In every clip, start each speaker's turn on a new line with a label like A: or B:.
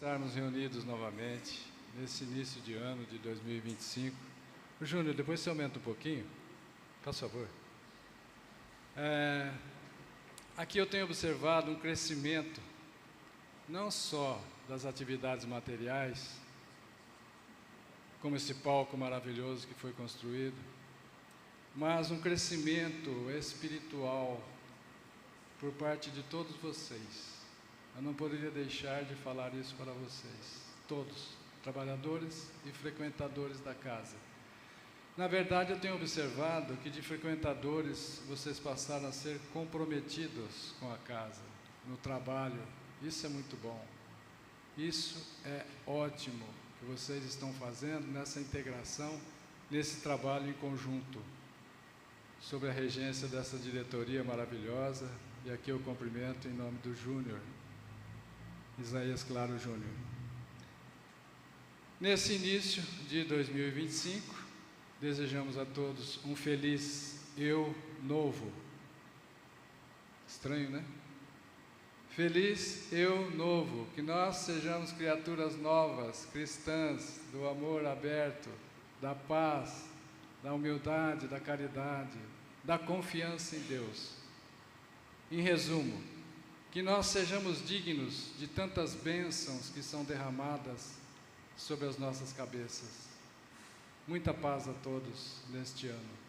A: estarmos reunidos novamente nesse início de ano de 2025. Júnior, depois você aumenta um pouquinho, por favor. Aqui eu tenho observado um crescimento, não só das atividades materiais, como esse palco maravilhoso que foi construído, mas um crescimento espiritual por parte de todos vocês. Eu não poderia deixar de falar isso para vocês, todos, trabalhadores e frequentadores da casa. Na verdade, eu tenho observado que de frequentadores vocês passaram a ser comprometidos com a casa, no trabalho. Isso é muito bom. Isso é ótimo que vocês estão fazendo nessa integração, nesse trabalho em conjunto, sob a regência dessa diretoria maravilhosa. E aqui eu cumprimento em nome do Júnior, Isaías Claro Júnior. Nesse início de 2025, desejamos a todos um feliz eu novo. Estranho, né? Feliz eu novo, que nós sejamos criaturas novas, cristãs, do amor aberto, da paz, da humildade, da caridade, da confiança em Deus. Em resumo, que nós sejamos dignos de tantas bênçãos que são derramadas sobre as nossas cabeças. Muita paz a todos neste ano.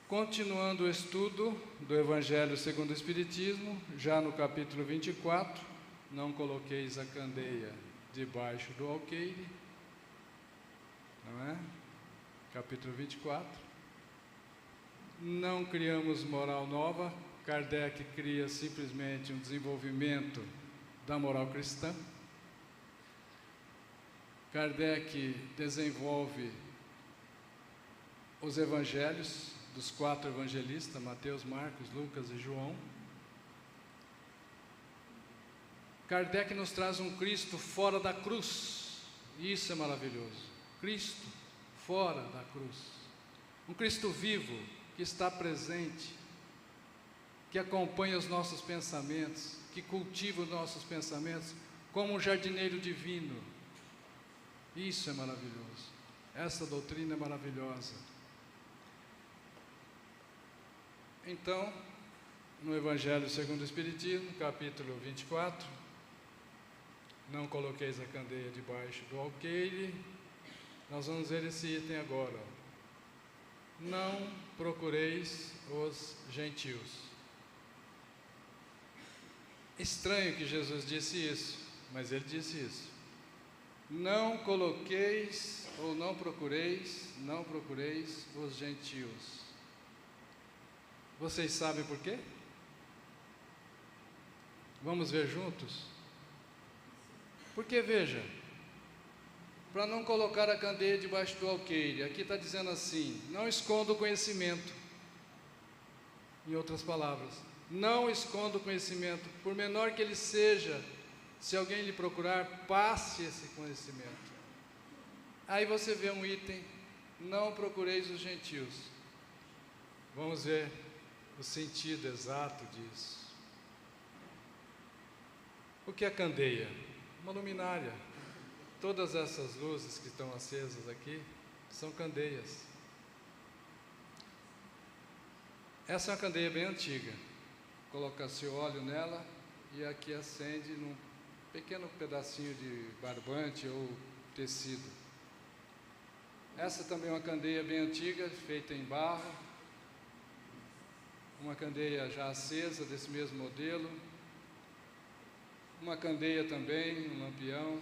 A: Continuando o estudo do Evangelho segundo o Espiritismo, já no capítulo 24, não coloqueis a candeia debaixo do alqueire, não é? Capítulo 24. Não criamos moral nova. Kardec cria simplesmente um desenvolvimento da moral cristã. Kardec desenvolve os evangelhos dos 4 evangelistas, Mateus, Marcos, Lucas e João. Kardec nos traz um Cristo fora da cruz. Isso é maravilhoso. Cristo fora da cruz. Um Cristo vivo que está presente, que acompanha os nossos pensamentos, que cultiva os nossos pensamentos como um jardineiro divino. Isso é maravilhoso. Essa doutrina é maravilhosa. Então, no Evangelho segundo o Espiritismo, capítulo 24, não coloqueis a candeia debaixo do alqueire. Nós vamos ver esse item agora. Não procureis os gentios. Estranho que Jesus disse isso, mas ele disse isso. Não coloqueis ou não procureis os gentios. Vocês sabem por quê? Vamos ver juntos? Porque veja, para não colocar a candeia debaixo do alqueire, aqui está dizendo assim: não esconda o conhecimento. Em outras palavras, não esconda o conhecimento, por menor que ele seja. Se alguém lhe procurar, passe esse conhecimento. Aí você vê um item: não procureis os gentios. Vamos ver o sentido exato disso. O que é candeia? Uma luminária. Todas essas luzes que estão acesas aqui são candeias. Essa é uma candeia bem antiga. Coloca-se óleo nela e aqui acende num pequeno pedacinho de barbante ou tecido. Essa também é uma candeia bem antiga, feita em barro. Uma candeia já acesa desse mesmo modelo. Uma candeia também, um lampião.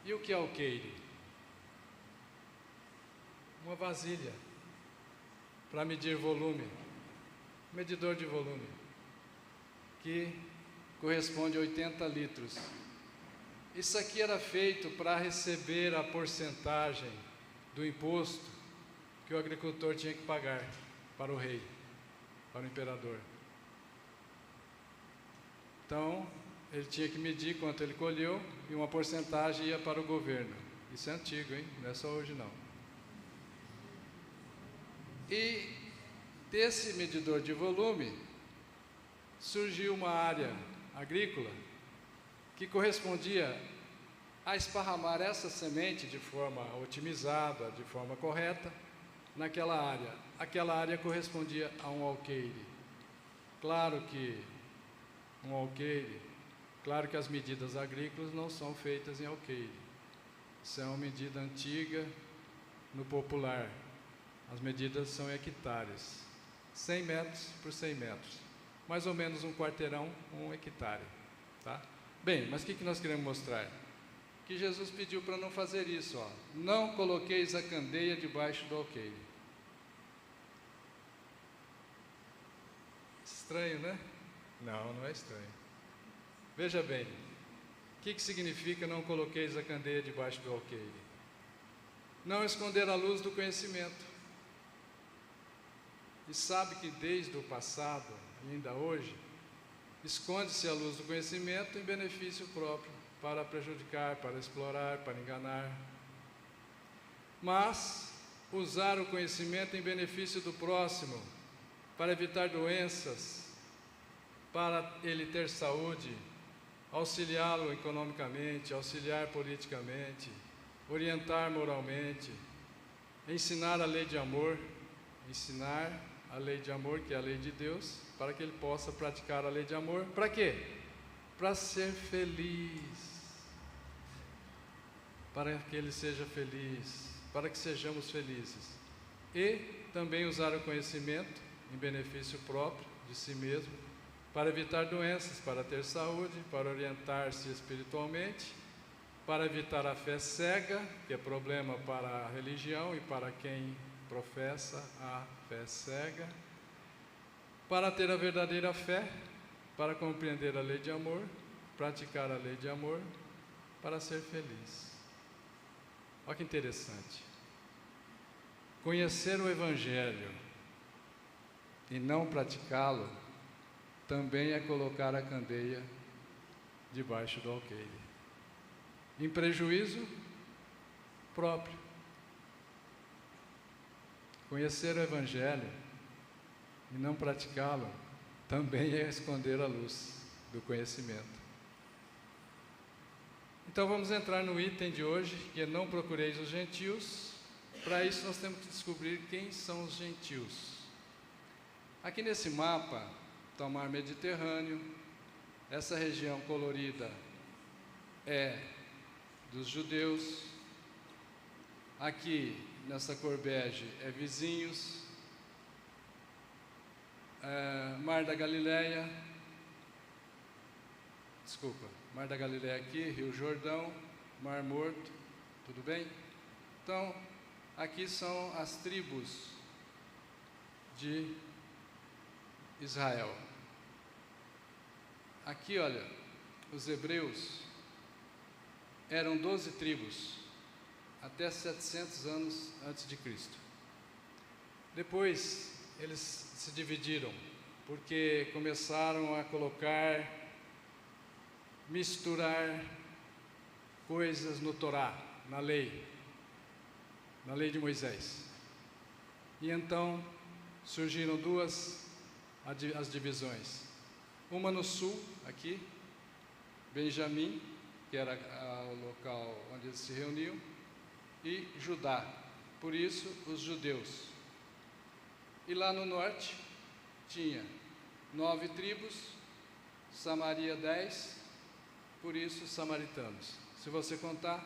A: E o que é alqueire? Uma vasilha para medir volume, medidor de volume, que corresponde a 80 litros. Isso aqui era feito para receber a porcentagem do imposto que o agricultor tinha que pagar para o rei, para o imperador. Então, ele tinha que medir quanto ele colheu e uma porcentagem ia para o governo. Isso é antigo, hein? Não é só hoje, não. E desse medidor de volume surgiu uma área agrícola que correspondia a esparramar essa semente de forma otimizada, de forma correta, naquela área. Aquela área correspondia a um alqueire. Claro que as medidas agrícolas não são feitas em alqueire. Isso é uma medida antiga no popular. As medidas são hectares. 100 metros por 100 metros. Mais ou menos um quarteirão, um hectare. Tá? Bem, mas o que nós queremos mostrar? Que Jesus pediu para não fazer isso. Ó. Não coloqueis a candeia debaixo do alqueire. Estranho, né? Não, não é estranho. Veja bem, o que significa não coloqueis a candeia debaixo do alqueire? Não esconder a luz do conhecimento. E sabe que desde o passado, e ainda hoje, esconde-se a luz do conhecimento em benefício próprio, para prejudicar, para explorar, para enganar. Mas usar o conhecimento em benefício do próximo, para evitar doenças, para ele ter saúde, auxiliá-lo economicamente, auxiliar politicamente, orientar moralmente, ensinar a lei de amor, que é a lei de Deus, para que ele possa praticar a lei de amor. Para quê? Para ser feliz. Para que ele seja feliz, para que sejamos felizes. E também usar o conhecimento em benefício próprio de si mesmo, para evitar doenças, para ter saúde, para orientar-se espiritualmente, para evitar a fé cega, que é problema para a religião e para quem professa a fé cega, para ter a verdadeira fé, para compreender a lei de amor, praticar a lei de amor, para ser feliz. Olha que interessante. Conhecer o Evangelho e não praticá-lo também é colocar a candeia debaixo do alqueire, em prejuízo próprio. Conhecer o Evangelho e não praticá-lo também é esconder a luz do conhecimento. Então vamos entrar no item de hoje, que é não procureis os gentios. Para isso nós temos que descobrir quem são os gentios. Aqui nesse mapa está o mar Mediterrâneo. Essa região colorida é dos judeus. Aqui nessa cor bege é vizinhos. Mar da Galileia. Mar da Galileia aqui, Rio Jordão, Mar Morto, tudo bem? Então, aqui são as tribos de Israel. Aqui, olha, os hebreus eram 12 tribos, até 700 anos antes de Cristo. Depois, eles se dividiram, porque começaram a misturar coisas no Torá, na lei de Moisés. E então surgiram as divisões. Uma no sul, aqui, Benjamim, que era o local onde eles se reuniam, e Judá, por isso os judeus. E lá no norte tinha 9 tribos, Samaria 10, por isso samaritanos. Se você contar,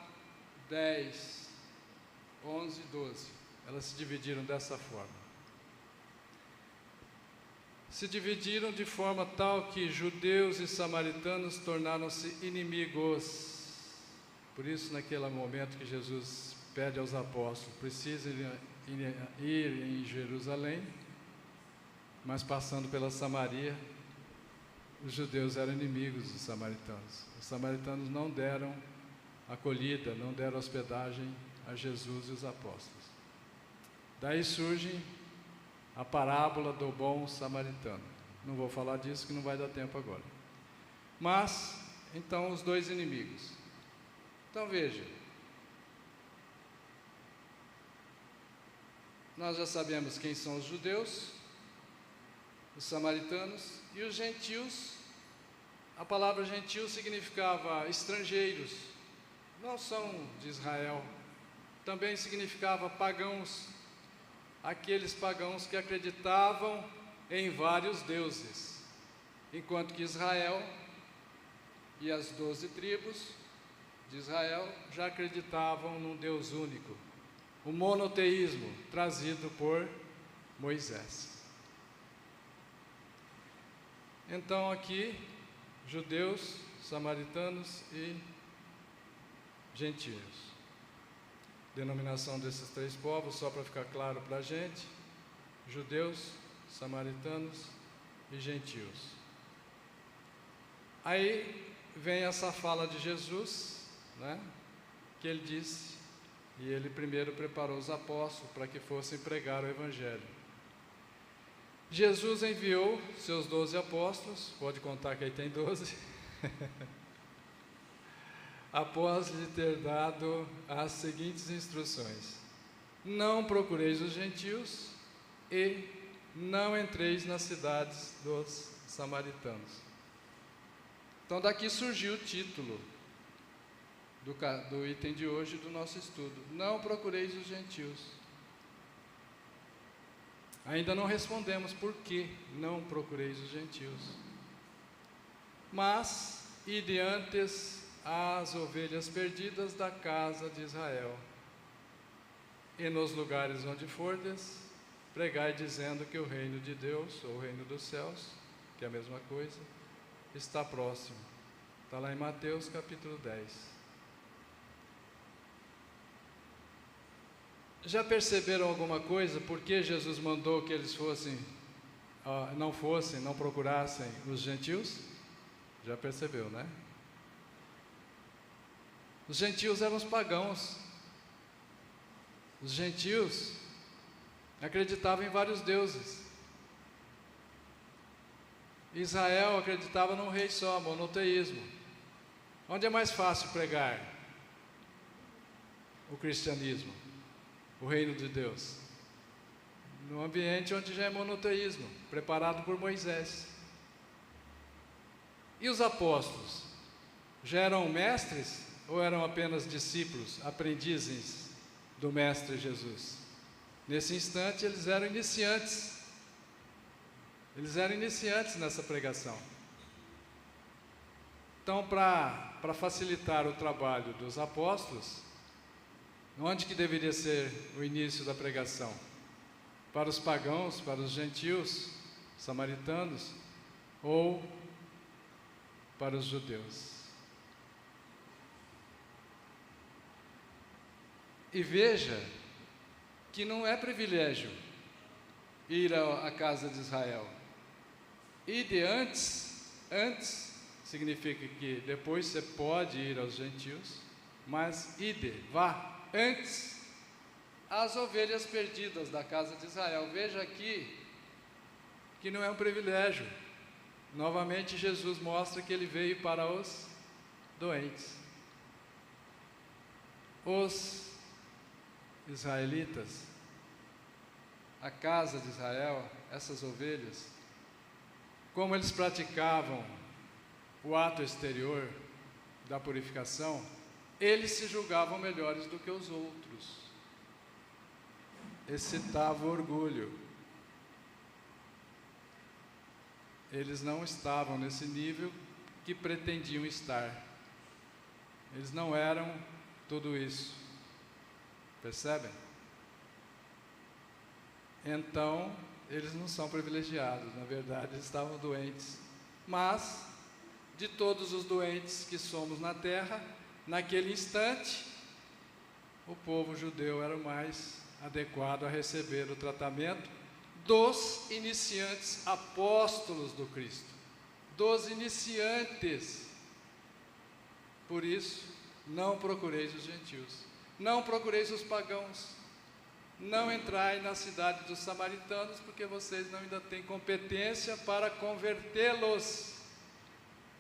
A: 10, 11, 12. Elas se dividiram dessa forma. Se dividiram de forma tal que judeus e samaritanos tornaram-se inimigos. Por isso, naquele momento que Jesus pede aos apóstolos, precisam ir em Jerusalém, mas passando pela Samaria, os judeus eram inimigos dos samaritanos. Os samaritanos não deram acolhida, não deram hospedagem a Jesus e os apóstolos. Daí surge a parábola do bom samaritano. Não vou falar disso, que não vai dar tempo agora. Mas, então, os dois inimigos. Então, veja. Nós já sabemos quem são os judeus, os samaritanos, e os gentios A palavra gentil significava estrangeiros, não são de Israel. Também significava pagãos, aqueles pagãos que acreditavam em vários deuses, enquanto que Israel e as 12 tribos de Israel já acreditavam num Deus único, o monoteísmo trazido por Moisés. Então aqui, judeus, samaritanos e gentios. Denominação desses 3 povos, só para ficar claro para a gente: judeus, samaritanos e gentios. Aí vem essa fala de Jesus, né, que ele disse, e ele primeiro preparou os apóstolos para que fossem pregar o Evangelho. Jesus enviou seus 12 apóstolos, pode contar que aí tem 12, após lhe ter dado as seguintes instruções: não procureis os gentios e não entreis nas cidades dos samaritanos. Então daqui surgiu o título do item de hoje do nosso estudo: não procureis os gentios. Ainda não respondemos por que não procureis os gentios. Mas ide antes as ovelhas perdidas da casa de Israel. E nos lugares onde fordes, pregai dizendo que o reino de Deus, ou o reino dos céus, que é a mesma coisa, está próximo. Está lá em Mateus capítulo 10. Já perceberam alguma coisa? Por que Jesus mandou que eles não procurassem os gentios? Já percebeu, né? Os gentios eram os pagãos. Os gentios acreditavam em vários deuses. Israel acreditava num rei só, monoteísmo. Onde é mais fácil pregar o cristianismo, o reino de Deus? No ambiente onde já é monoteísmo, preparado por Moisés. E os apóstolos? Já eram mestres ou eram apenas discípulos, aprendizes do Mestre Jesus? Nesse instante eles eram iniciantes. Eles eram iniciantes nessa pregação. Então, para facilitar o trabalho dos apóstolos, onde que deveria ser o início da pregação? Para os pagãos, para os gentios, samaritanos, ou para os judeus? E veja que não é privilégio ir à casa de Israel. Ide antes significa que depois você pode ir aos gentios, mas ide, vá antes às ovelhas perdidas da casa de Israel. Veja aqui que não é um privilégio. Novamente Jesus mostra que ele veio para os doentes. Os israelitas, a casa de Israel, essas ovelhas, como eles praticavam o ato exterior da purificação, eles se julgavam melhores do que os outros. Excitava o orgulho. Eles não estavam nesse nível que pretendiam estar. Eles não eram tudo isso. Percebem? Então, eles não são privilegiados, na verdade, eles estavam doentes. Mas, de todos os doentes que somos na terra, naquele instante, o povo judeu era o mais adequado a receber o tratamento dos iniciantes apóstolos do Cristo, dos iniciantes. Por isso, não procureis os gentios, não procureis os pagãos, não entrai na cidade dos samaritanos, porque vocês não ainda têm competência para convertê-los,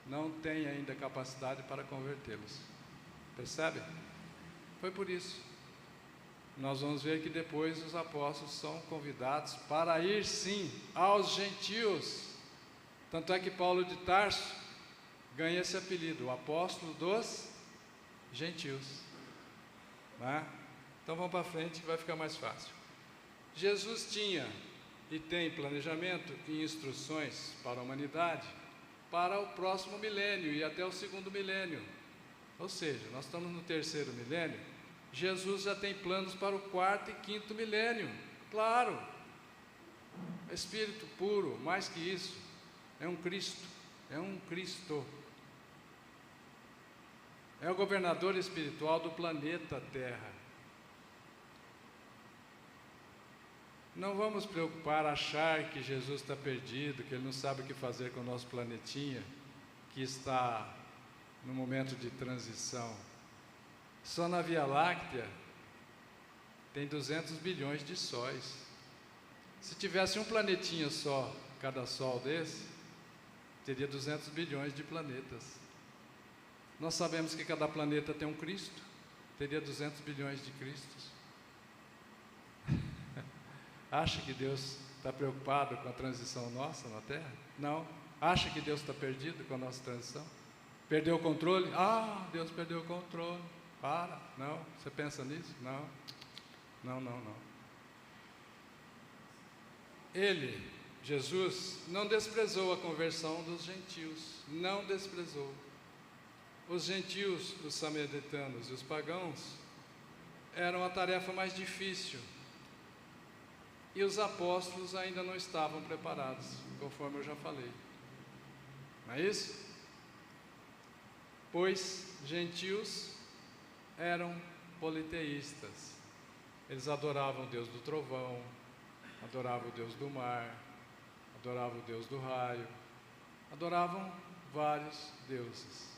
A: não têm ainda capacidade para convertê-los. Percebe? Foi por isso. Nós vamos ver que depois os apóstolos são convidados para ir sim aos gentios. Tanto é que Paulo de Tarso ganha esse apelido, o apóstolo dos gentios. Né? Então vamos para frente que vai ficar mais fácil. Jesus tinha e tem planejamento e instruções para a humanidade para o próximo milênio e até o segundo milênio. Ou seja, nós estamos no terceiro milênio, Jesus já tem planos para o quarto e quinto milênio. Claro, Espírito puro, mais que isso, é um Cristo, é um Cristo. É o governador espiritual do planeta Terra. Não vamos preocupar, achar que Jesus está perdido, que Ele não sabe o que fazer com o nosso planetinha, que está no momento de transição. Só na Via Láctea tem 200 bilhões de sóis. Se tivesse um planetinha só, cada sol desse, teria 200 bilhões de planetas. Nós sabemos que cada planeta tem um Cristo, teria 200 bilhões de Cristos. Acha que Deus está preocupado com a transição nossa na Terra? Não. Acha que Deus está perdido com a nossa transição? Perdeu o controle? Ah, Deus perdeu o controle. Para. Não. Você pensa nisso? Não. Não. Ele, Jesus, não desprezou a conversão dos gentios. Não desprezou. Os gentios, os samaritanos e os pagãos eram a tarefa mais difícil. E os apóstolos ainda não estavam preparados, conforme eu já falei. Não é isso? Pois gentios eram politeístas. Eles adoravam o Deus do trovão, adoravam o Deus do mar, adoravam o Deus do raio, adoravam vários deuses.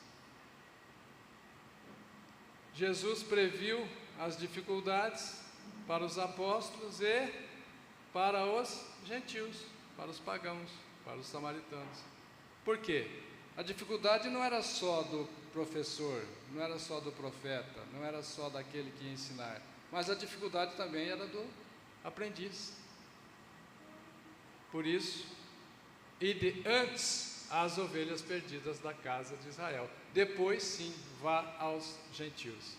A: Jesus previu as dificuldades para os apóstolos e para os gentios, para os pagãos, para os samaritanos. Por quê? A dificuldade não era só do professor, não era só do profeta, não era só daquele que ia ensinar, mas a dificuldade também era do aprendiz. Por isso, ide antes às ovelhas perdidas da casa de Israel. Depois sim, vá aos gentios.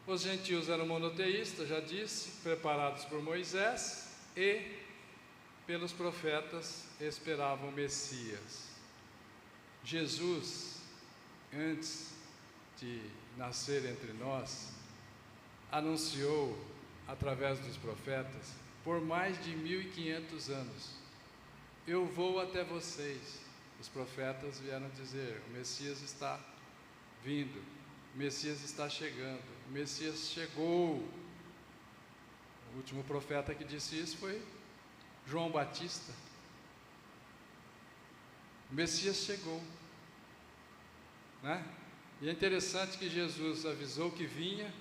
A: Os gentios eram monoteístas, já disse, preparados por Moisés, e pelos profetas esperavam o Messias. Jesus, antes de nascer entre nós, anunciou através dos profetas por mais de 1500 anos: eu vou até vocês. Os profetas vieram dizer: o Messias está vindo, o Messias está chegando, o Messias chegou. O último profeta que disse isso foi João Batista. O Messias chegou, né? E é interessante que Jesus avisou que vinha,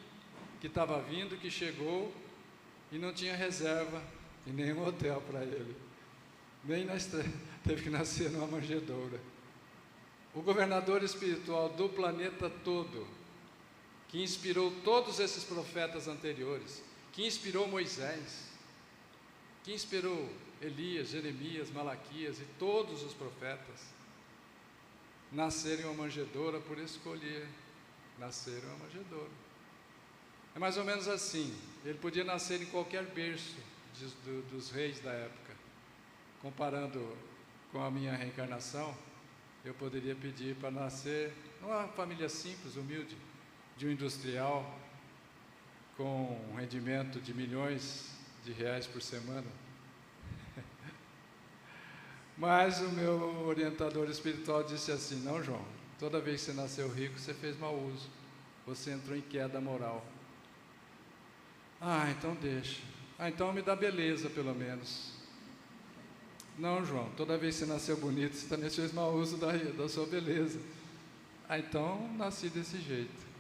A: que estava vindo, que chegou, e não tinha reserva em nenhum hotel para ele. Nem teve que nascer numa manjedoura. O governador espiritual do planeta todo, que inspirou todos esses profetas anteriores, que inspirou Moisés, que inspirou Elias, Jeremias, Malaquias e todos os profetas, nasceram em uma manjedoura por escolher, nasceram em uma manjedoura. É mais ou menos assim, ele podia nascer em qualquer berço dos reis da época. Comparando com a minha reencarnação, eu poderia pedir para nascer numa família simples, humilde, de um industrial, com um rendimento de milhões de reais por semana. Mas o meu orientador espiritual disse assim: não, João, toda vez que você nasceu rico, você fez mau uso, você entrou em queda moral. Ah, então deixa. Ah, então me dá beleza pelo menos. Não, João, toda vez que você nasceu bonito, você também fez mau uso da sua beleza. Ah, então nasci desse jeito.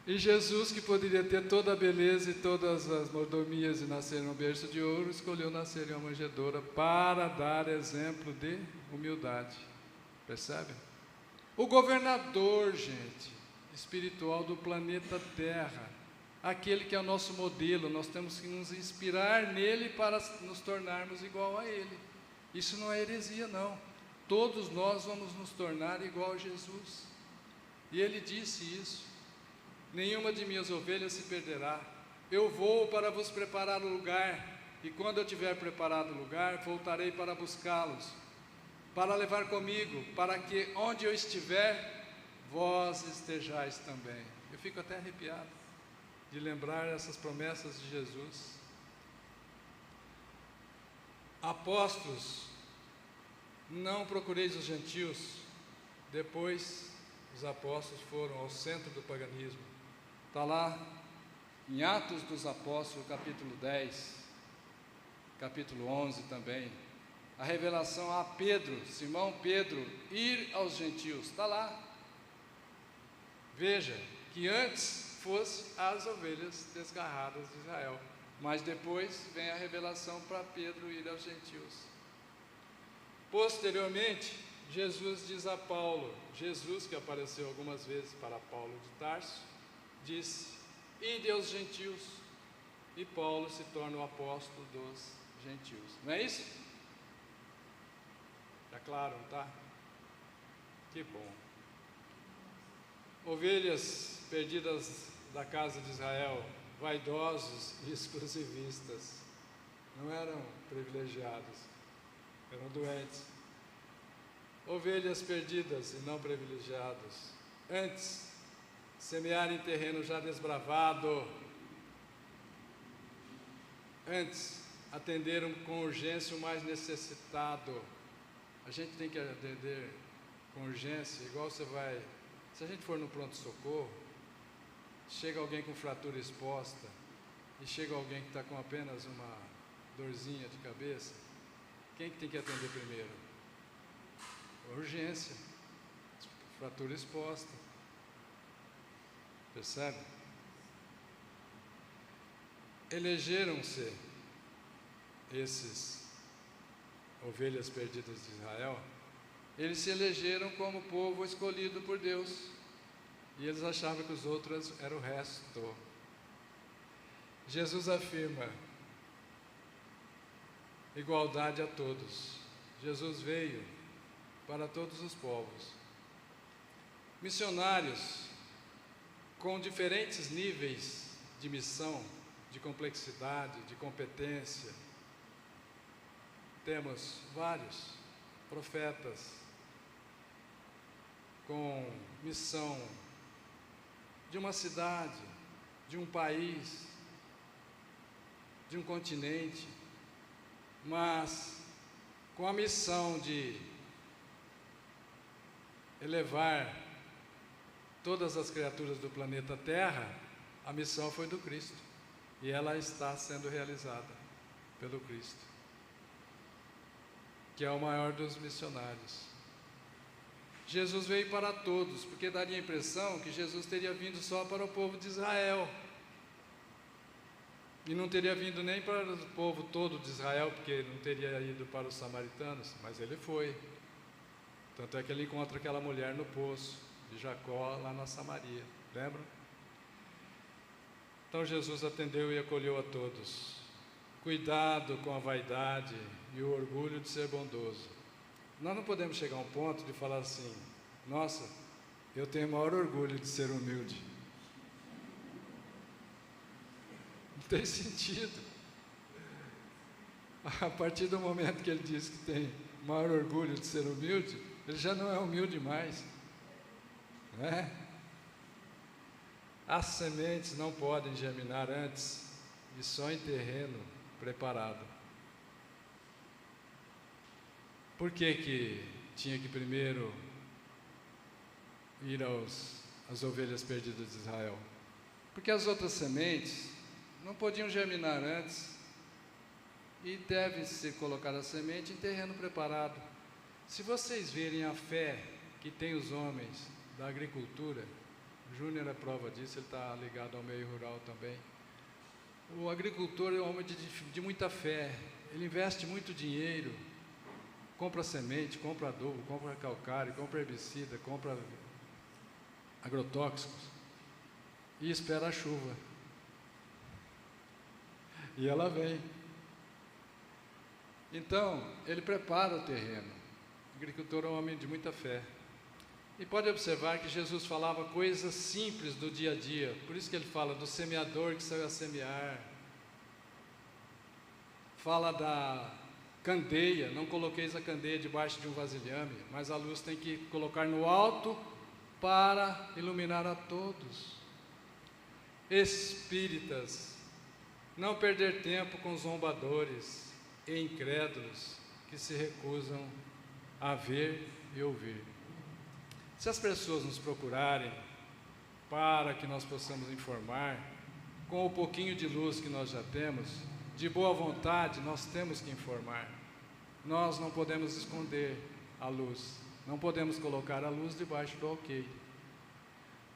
A: E Jesus, que poderia ter toda a beleza e todas as mordomias e nascer em um berço de ouro, escolheu nascer em uma manjedoura para dar exemplo de humildade. Percebe? O governador, gente, espiritual do planeta Terra, aquele que é o nosso modelo, nós temos que nos inspirar nele para nos tornarmos igual a ele. Isso não é heresia, não. Todos nós vamos nos tornar igual a Jesus. E ele disse isso: nenhuma de minhas ovelhas se perderá. Eu vou para vos preparar o lugar, e quando eu tiver preparado o lugar, voltarei para buscá-los, para levar comigo, para que onde eu estiver, vós estejais também. Eu fico até arrepiado de lembrar essas promessas de Jesus. Apóstolos, não procureis os gentios. Depois os apóstolos foram ao centro do paganismo. Está lá em Atos dos Apóstolos, capítulo 10, capítulo 11 também, a revelação a Pedro, Simão Pedro, ir aos gentios. Está lá. Veja, que antes fosse as ovelhas desgarradas de Israel, mas depois vem a revelação para Pedro ir aos gentios. Posteriormente, Jesus diz a Paulo, Jesus que apareceu algumas vezes para Paulo de Tarso, disse: ide aos gentios, e Paulo se torna o apóstolo dos gentios. Não é isso? Está claro, não está? Que bom. Ovelhas perdidas da casa de Israel, vaidosos e exclusivistas, não eram privilegiados, eram doentes. Ovelhas perdidas e não privilegiados, antes semear em terreno já desbravado, antes atenderam com urgência o mais necessitado. A gente tem que atender com urgência, igual você vai, se a gente for no pronto-socorro, chega alguém com fratura exposta, e chega alguém que está com apenas uma dorzinha de cabeça, quem que tem que atender primeiro? Urgência, fratura exposta. Percebe? Elegeram-se esses ovelhas perdidas de Israel, eles se elegeram como povo escolhido por Deus, e eles achavam que os outros eram o resto. Jesus afirma igualdade a todos. Jesus veio para todos os povos. Missionários com diferentes níveis de missão, de complexidade, de competência. Temos vários profetas com missão de uma cidade, de um país, de um continente, mas com a missão de elevar todas as criaturas do planeta Terra. A missão foi do Cristo, e ela está sendo realizada pelo Cristo, que é o maior dos missionários. Jesus veio para todos, porque daria a impressão que Jesus teria vindo só para o povo de Israel, e não teria vindo nem para o povo todo de Israel, porque não teria ido para os samaritanos, mas ele foi. Tanto é que ele encontra aquela mulher no poço de Jacó, lá na Samaria, lembra? Então Jesus atendeu e acolheu a todos. Cuidado com a vaidade e o orgulho de ser bondoso. Nós não podemos chegar a um ponto de falar assim: nossa, eu tenho o maior orgulho de ser humilde. Não tem sentido. A partir do momento que ele diz que tem o maior orgulho de ser humilde, ele já não é humilde mais, não é? As sementes não podem germinar antes e só em terreno preparado. Por que tinha que primeiro ir às ovelhas perdidas de Israel? Porque as outras sementes não podiam germinar antes, e deve ser colocada a semente em terreno preparado. Se vocês verem a fé que tem os homens da agricultura, o Júnior é prova disso, ele está ligado ao meio rural também. O agricultor é um homem de muita fé, ele investe muito dinheiro, compra semente, compra adubo, compra calcário, compra herbicida, compra agrotóxicos e espera a chuva. E ela vem. Então, ele prepara o terreno. O agricultor é um homem de muita fé. E pode observar que Jesus falava coisas simples do dia a dia. Por isso que ele fala do semeador que saiu a semear. Fala da candeia, não coloqueis a candeia debaixo de um vasilhame, mas a luz tem que colocar no alto para iluminar a todos. Espíritas, não perder tempo com zombadores e incrédulos que se recusam a ver e ouvir. Se as pessoas nos procurarem para que nós possamos informar, com o pouquinho de luz que nós já temos, de boa vontade, nós temos que informar. Nós não podemos esconder a luz, não podemos colocar a luz debaixo do alqueire.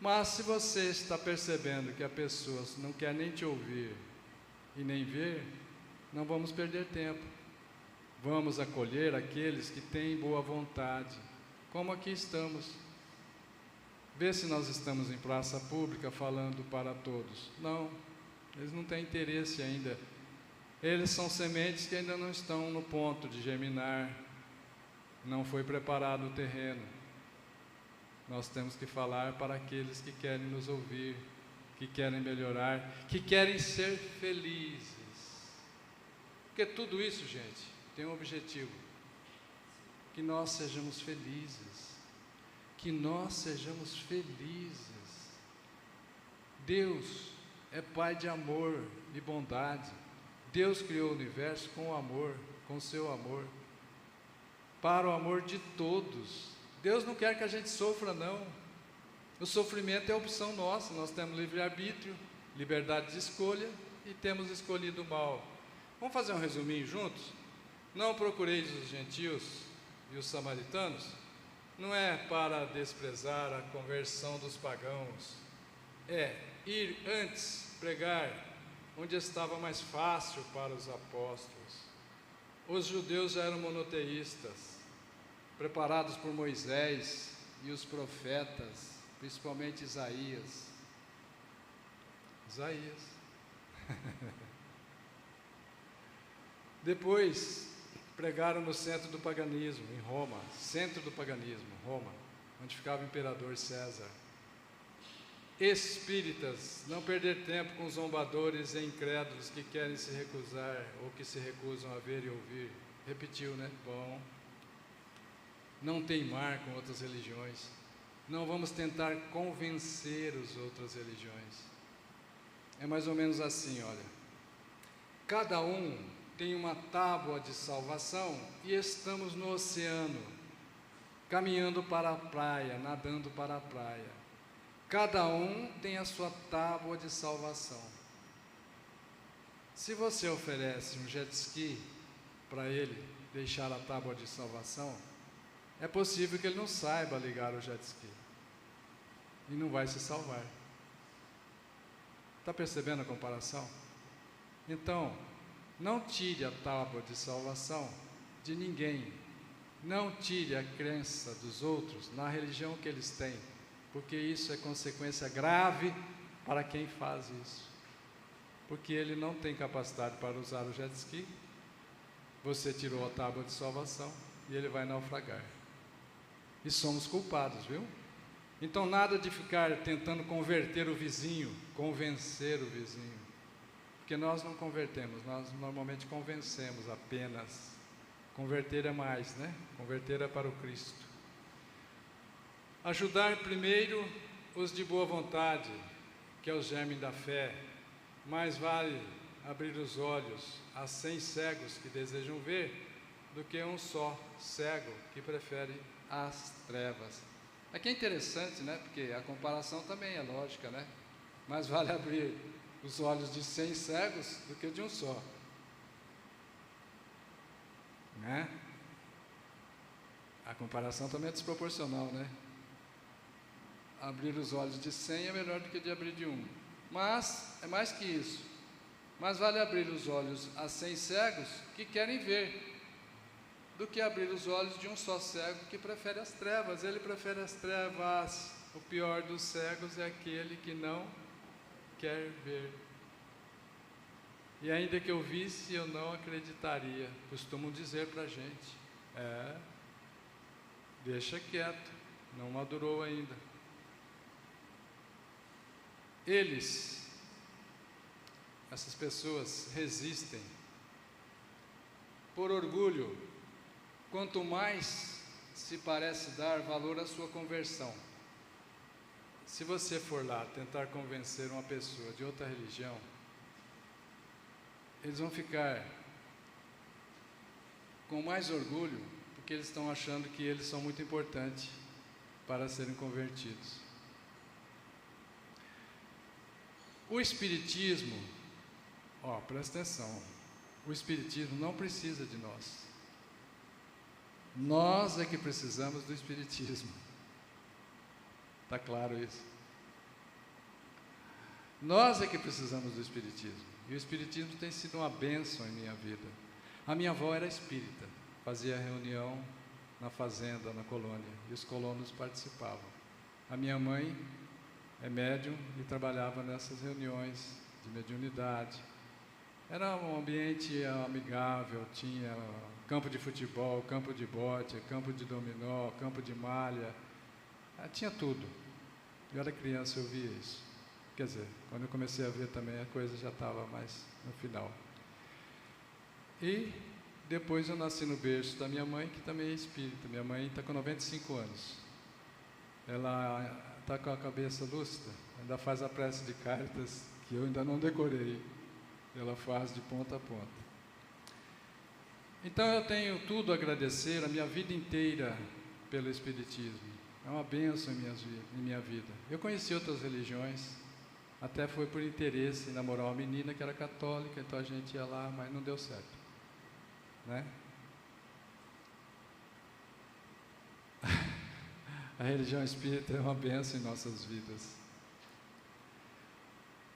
A: Mas se você está percebendo que a pessoa não quer nem te ouvir e nem ver, não vamos perder tempo. Vamos acolher aqueles que têm boa vontade, como aqui estamos. Vê se nós estamos em praça pública falando para todos. Não, eles não têm interesse ainda. Eles são sementes que ainda não estão no ponto de germinar. Não foi preparado o terreno. Nós temos que falar para aqueles que querem nos ouvir, que querem melhorar, que querem ser felizes. Porque tudo isso, gente, tem um objetivo: que nós sejamos felizes. Que nós sejamos felizes. Deus é Pai de amor e bondade. Deus criou o universo com amor, com seu amor, para o amor de todos. Deus não quer que a gente sofra, não. O sofrimento é opção nossa. Nós temos livre-arbítrio, liberdade de escolha e temos escolhido o mal. Vamos fazer um resuminho juntos? Não procureis os gentios e os samaritanos. Não é para desprezar a conversão dos pagãos, é ir antes pregar onde estava mais fácil para os apóstolos. Os judeus já eram monoteístas, preparados por Moisés e os profetas, principalmente Isaías. Depois pregaram no centro do paganismo, em Roma, centro do paganismo, Roma, onde ficava o imperador César. Espíritas, não perder tempo com zombadores e incrédulos que querem se recusar ou que se recusam a ver e ouvir. Repetiu, né? Bom. Não teimar com outras religiões. Não vamos tentar convencer as outras religiões. É mais ou menos assim, olha. Cada um tem uma tábua de salvação e estamos no oceano, caminhando para a praia, nadando para a praia. Cada um tem a sua tábua de salvação. Se você oferece um jet ski para ele deixar a tábua de salvação, é possível que ele não saiba ligar o jet ski e não vai se salvar. Está percebendo a comparação? Então, não tire a tábua de salvação de ninguém. Não tire a crença dos outros na religião que eles têm, porque isso é consequência grave para quem faz isso. Porque ele não tem capacidade para usar o jet ski, você tirou a tábua de salvação e ele vai naufragar. E somos culpados, viu? Então nada de ficar tentando converter o vizinho, convencer o vizinho. Porque nós não convertemos, nós normalmente convencemos apenas. Converter é mais, né? Converter é para o Cristo. Ajudar primeiro os de boa vontade, que é o germe da fé. Mais vale abrir os olhos a 100 cegos que desejam ver, do que um só cego que prefere as trevas. Aqui é interessante, né? Porque a comparação também é lógica, né? Mais vale abrir os olhos de 100 cegos do que de um só, né? A comparação também é desproporcional, né? Abrir os olhos de 100 é melhor do que de abrir de um. Mas é mais que isso. Mas vale abrir os olhos a 100 cegos que querem ver, do que abrir os olhos de um só cego que prefere as trevas. Ele prefere as trevas. O pior dos cegos é aquele que não quer ver. E ainda que eu visse, eu não acreditaria. Costumam dizer para a gente. Deixa quieto, não madurou ainda. Essas pessoas resistem por orgulho, quanto mais se parece dar valor à sua conversão. Se você for lá tentar convencer uma pessoa de outra religião, eles vão ficar com mais orgulho, porque eles estão achando que eles são muito importantes para serem convertidos. O Espiritismo, presta atenção, o Espiritismo não precisa de nós. Nós é que precisamos do Espiritismo. Está claro isso? Nós é que precisamos do Espiritismo. E o Espiritismo tem sido uma bênção em minha vida. A minha avó era espírita, fazia reunião na fazenda, na colônia, e os colonos participavam. A minha mãe é médium e trabalhava nessas reuniões de mediunidade. Era um ambiente amigável, tinha campo de futebol, campo de bote, campo de dominó, campo de malha, tinha tudo. Eu era criança, eu via isso. Quer dizer, quando eu comecei a ver também, a coisa já estava mais no final. E depois eu nasci no berço da minha mãe, que também é espírita. Minha mãe está com 95 anos. Ela está com a cabeça lúcida, ainda faz a prece de cartas, que eu ainda não decorei. Ela faz de ponta a ponta. Então eu tenho tudo a agradecer a minha vida inteira pelo Espiritismo. É uma bênção em minha vida. Eu conheci outras religiões, até foi por interesse em namorar uma menina que era católica, então a gente ia lá, mas não deu certo, né? A religião espírita é uma bênção em nossas vidas.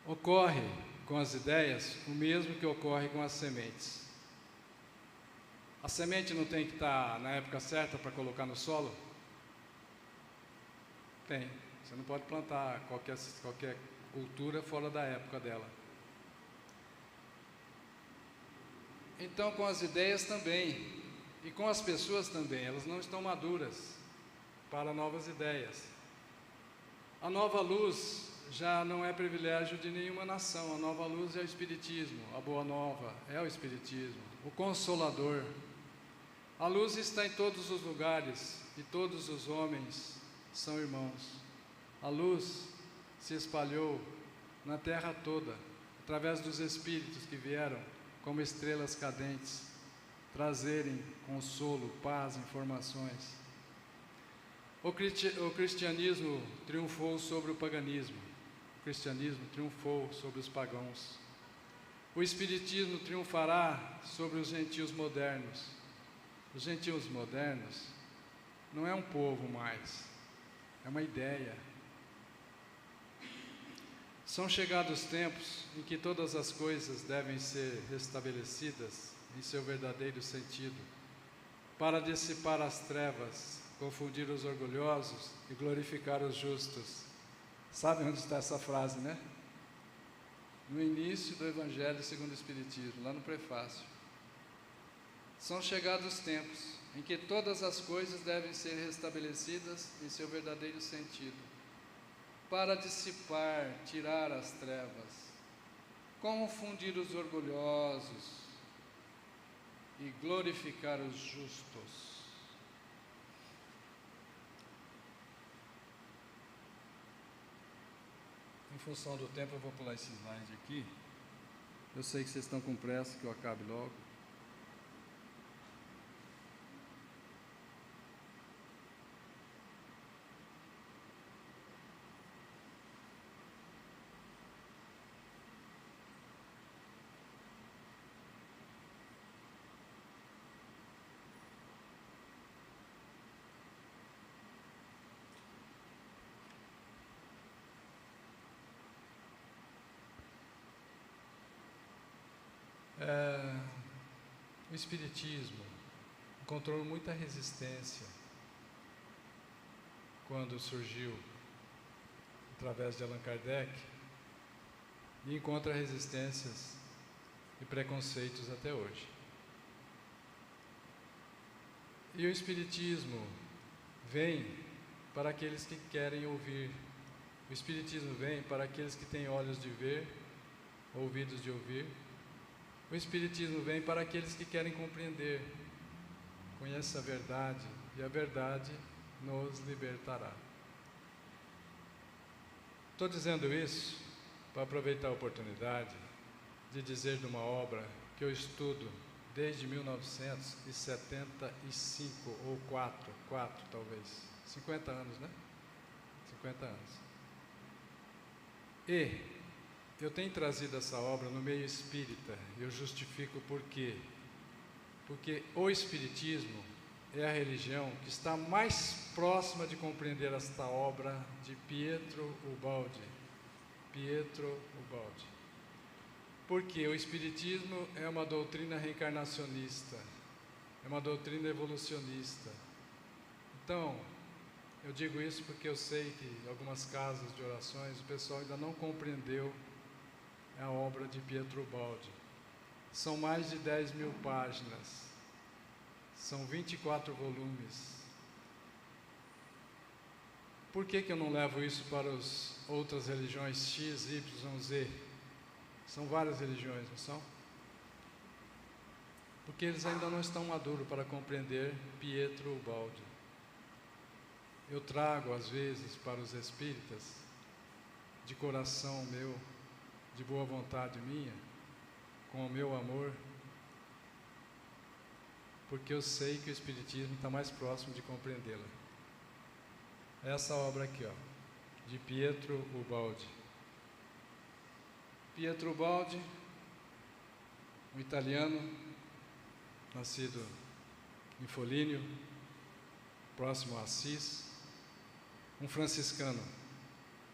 A: Ocorre com as ideias o mesmo que ocorre com as sementes. A semente não tem que estar na época certa para colocar no solo? Tem. Você não pode plantar qualquer cultura fora da época dela. Então, com as ideias também, e com as pessoas também, elas não estão maduras para novas ideias. A nova luz já não é privilégio de nenhuma nação. A nova luz é o Espiritismo, a boa nova é o Espiritismo, o Consolador. A luz está em todos os lugares e todos os homens são irmãos. A luz se espalhou na terra toda, através dos espíritos que vieram como estrelas cadentes, trazerem consolo, paz, informações. O cristianismo triunfou sobre o paganismo. O cristianismo triunfou sobre os pagãos. O espiritismo triunfará sobre os gentios modernos. Os gentios modernos não é um povo mais, é uma ideia. São chegados tempos em que todas as coisas devem ser restabelecidas em seu verdadeiro sentido, para dissipar as trevas, confundir os orgulhosos e glorificar os justos. Sabe onde está essa frase, né? No início do Evangelho segundo o Espiritismo, lá no prefácio. São chegados tempos em que todas as coisas devem ser restabelecidas em seu verdadeiro sentido, para dissipar, tirar as trevas, confundir os orgulhosos e glorificar os justos. Em função do tempo, eu vou pular esse slide aqui. Eu sei que vocês estão com pressa, que eu acabe logo. O Espiritismo encontrou muita resistência quando surgiu através de Allan Kardec e encontra resistências e preconceitos até hoje. E o Espiritismo vem para aqueles que querem ouvir. O Espiritismo vem para aqueles que têm olhos de ver, ouvidos de ouvir. O Espiritismo vem para aqueles que querem compreender. Conheça a verdade, e a verdade nos libertará. Estou dizendo isso para aproveitar a oportunidade de dizer de uma obra que eu estudo desde 1975, ou 4 talvez, 50 anos, né? 50 anos. E eu tenho trazido essa obra no meio espírita, eu justifico por quê. Porque o Espiritismo é a religião que está mais próxima de compreender esta obra de Pietro Ubaldi. Pietro Ubaldi. Porque o Espiritismo é uma doutrina reencarnacionista, é uma doutrina evolucionista. Então, eu digo isso porque eu sei que em algumas casas de orações o pessoal ainda não compreendeu a obra de Pietro Ubaldi. São mais de 10.000 páginas, são 24 volumes. Por que eu não levo isso para as outras religiões X, Y, Z? São várias religiões, não são? Porque eles ainda não estão maduros para compreender Pietro Ubaldi. Eu trago, às vezes, para os espíritas, de coração meu, de boa vontade minha, com o meu amor, porque eu sei que o Espiritismo está mais próximo de compreendê-la. Essa obra aqui, ó, de Pietro Ubaldi. Pietro Ubaldi, um italiano, nascido em Foligno, próximo a Assis, um franciscano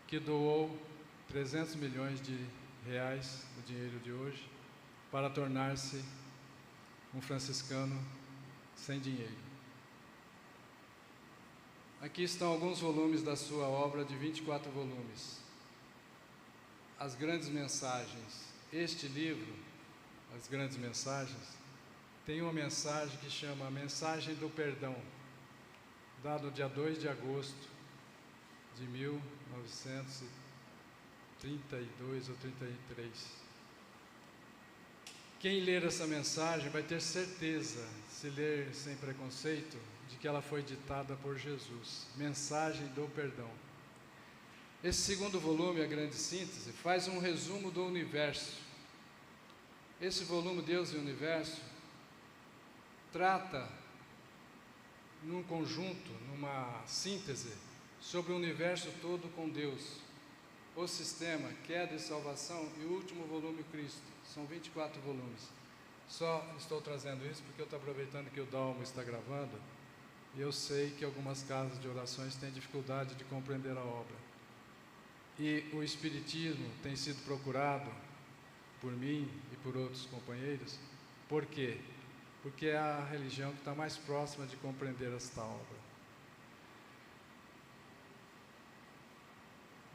A: que doou 300 milhões de reais, o dinheiro de hoje, para tornar-se um franciscano sem dinheiro. Aqui estão alguns volumes da sua obra, de 24 volumes. As Grandes Mensagens. Este livro, As Grandes Mensagens, tem uma mensagem que chama a Mensagem do Perdão, dado dia 2 de agosto de 1932 ou 33. Quem ler essa mensagem vai ter certeza, se ler sem preconceito, de que ela foi ditada por Jesus. Mensagem do Perdão. Esse segundo volume, A Grande Síntese, faz um resumo do universo. Esse volume, Deus e o Universo, trata, num conjunto, numa síntese, sobre o universo todo com Deus, o sistema, queda e salvação, e o último volume, Cristo. São 24 volumes. Só estou trazendo isso porque eu estou aproveitando que o Dalmo está gravando, e eu sei que algumas casas de orações têm dificuldade de compreender a obra. E o Espiritismo tem sido procurado por mim e por outros companheiros. Por quê? Porque é a religião que está mais próxima de compreender esta obra.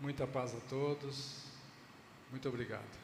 A: Muita paz a todos. Muito obrigado.